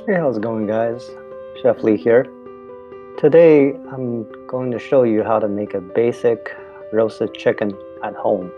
Hey, how's it going, guys? Chef Lee here. Today, I'm going to show you how to make a basic roasted chicken at home.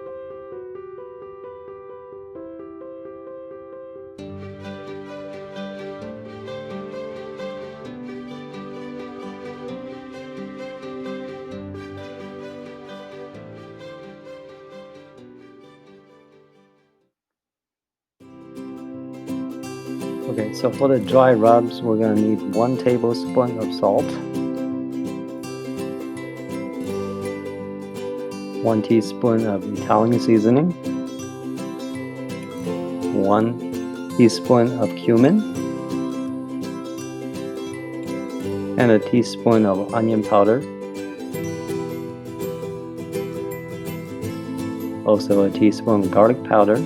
Okay, so for the dry rubs, we're going to need 1 tablespoon of salt, 1 teaspoon of Italian seasoning, 1 teaspoon of cumin, and a teaspoon of onion powder, also a teaspoon of garlic powder,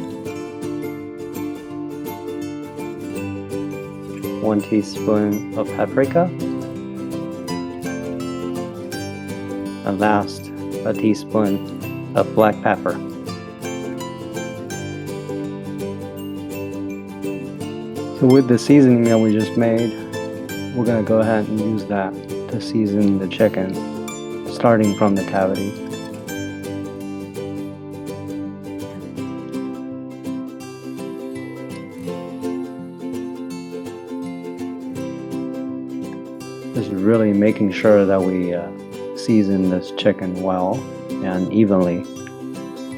1 teaspoon of paprika, and last, a teaspoon of black pepper. So with the seasoning that we just made, we're going to go ahead and use that to season the chicken, starting from the cavity. Just really making sure that we season this chicken well and evenly.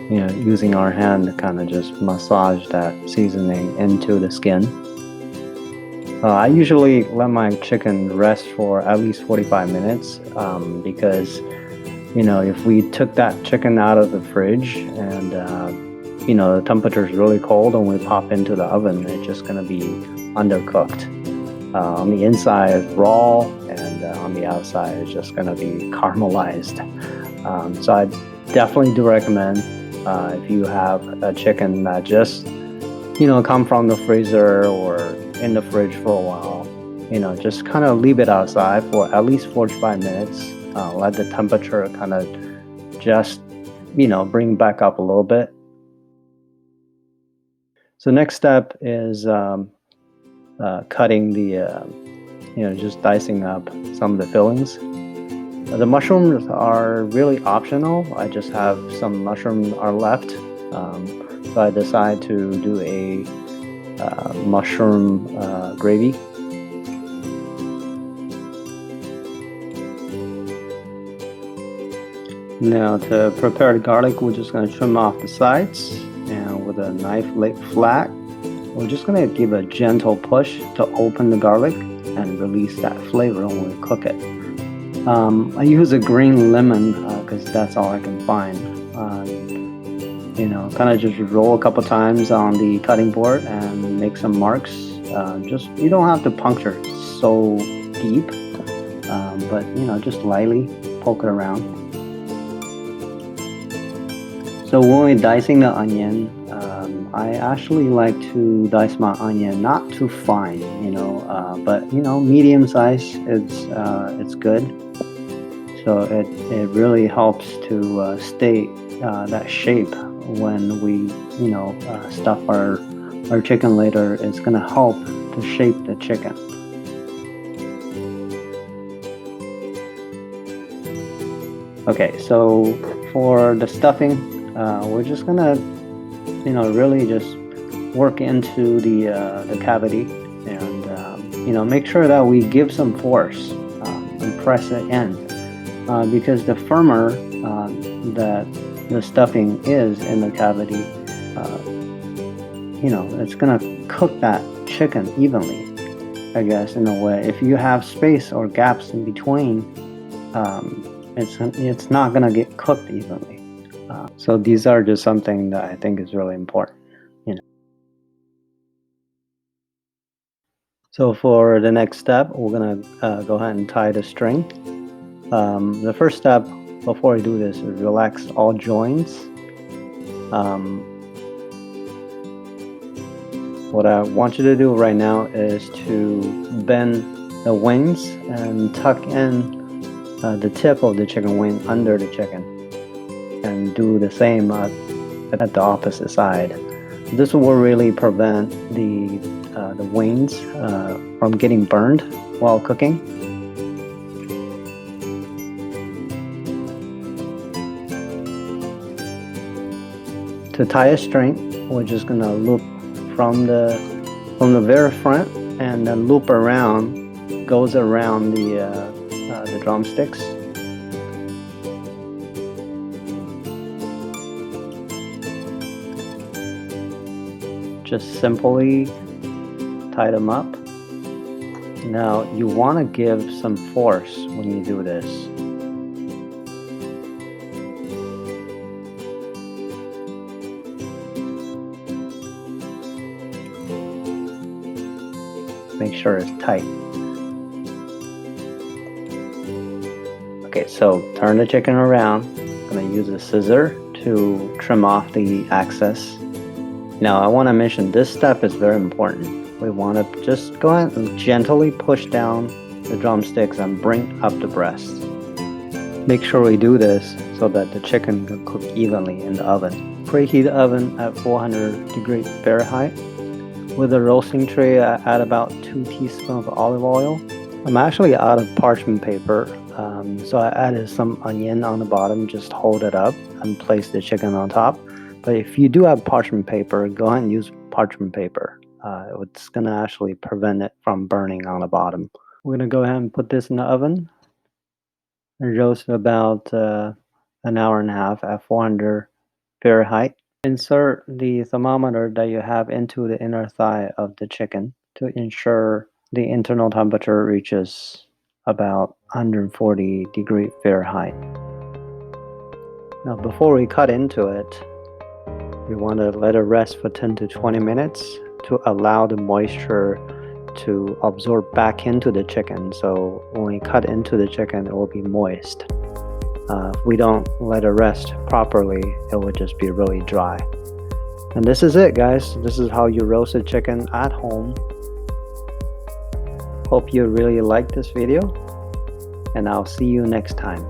Using our hand to kind of just massage that seasoning into the skin. I usually let my chicken rest for at least 45 minutes because, if we took that chicken out of the fridge and, the temperature is really cold and we pop into the oven, it's just going to be undercooked. On the inside, raw, and on the outside, it's just going to be caramelized. So I definitely do recommend if you have a chicken that just, come from the freezer or in the fridge for a while, just kind of leave it outside for at least 45 minutes. Let the temperature kind of just, bring back up a little bit. So next step is cutting the, just dicing up some of the fillings. The mushrooms are really optional. I just have some mushrooms are left, so I decided to do a mushroom gravy. Now to prepare the garlic, we're just going to trim off the sides, and with a knife laid flat, we're just going to give a gentle push to open the garlic and release that flavor when we cook it. I use a green lemon because that's all I can find. Kind of just roll a couple times on the cutting board and make some marks. You don't have to puncture so deep, but just lightly poke it around. So when we're dicing the onion, I actually like to dice my onion not too fine, but medium size. It's good. So it really helps to stay that shape when we stuff our chicken later. It's gonna help to shape the chicken. Okay, so for the stuffing, we're just gonna really just work into the cavity and make sure that we give some force and press it in because the firmer that the stuffing is in the cavity, it's gonna cook that chicken evenly, I guess, in a way. If you have space or gaps in between, it's not gonna get cooked evenly. So these are just something that I think is really important. So for the next step, we're gonna go ahead and tie the string. The first step before we do this is relax all joints. What I want you to do right now is to bend the wings and tuck in the tip of the chicken wing under the chicken, and do the same at the opposite side. This will really prevent the the wings from getting burned while cooking. To tie a string, we're just gonna loop from the very front and then loop around, goes around the drumsticks. Just simply tie them up. Now you want to give some force when you do this. Make sure it's tight. Okay, so turn the chicken around. I'm going to use a scissor to trim off the excess. Now I want to mention this step is very important. We want to just go ahead and gently push down the drumsticks and bring up the breast. Make sure we do this so that the chicken can cook evenly in the oven. Preheat the oven at 400 degrees Fahrenheit. With a roasting tray, I add about 2 teaspoons of olive oil. I'm actually out of parchment paper, so I added some onion on the bottom. Just hold it up and place the chicken on top. But if you do have parchment paper, go ahead and use parchment paper. It's going to actually prevent it from burning on the bottom. We're going to go ahead and put this in the oven and roast about an hour and a half at 400 Fahrenheit. Insert the thermometer that you have into the inner thigh of the chicken to ensure the internal temperature reaches about 140 degrees Fahrenheit. Now before we cut into it, we want to let it rest for 10 to 20 minutes to allow the moisture to absorb back into the chicken. So when we cut into the chicken, it will be moist. If we don't let it rest properly, it will just be really dry. And this is it, guys. This is how you roast a chicken at home. Hope you really liked this video, and I'll see you next time.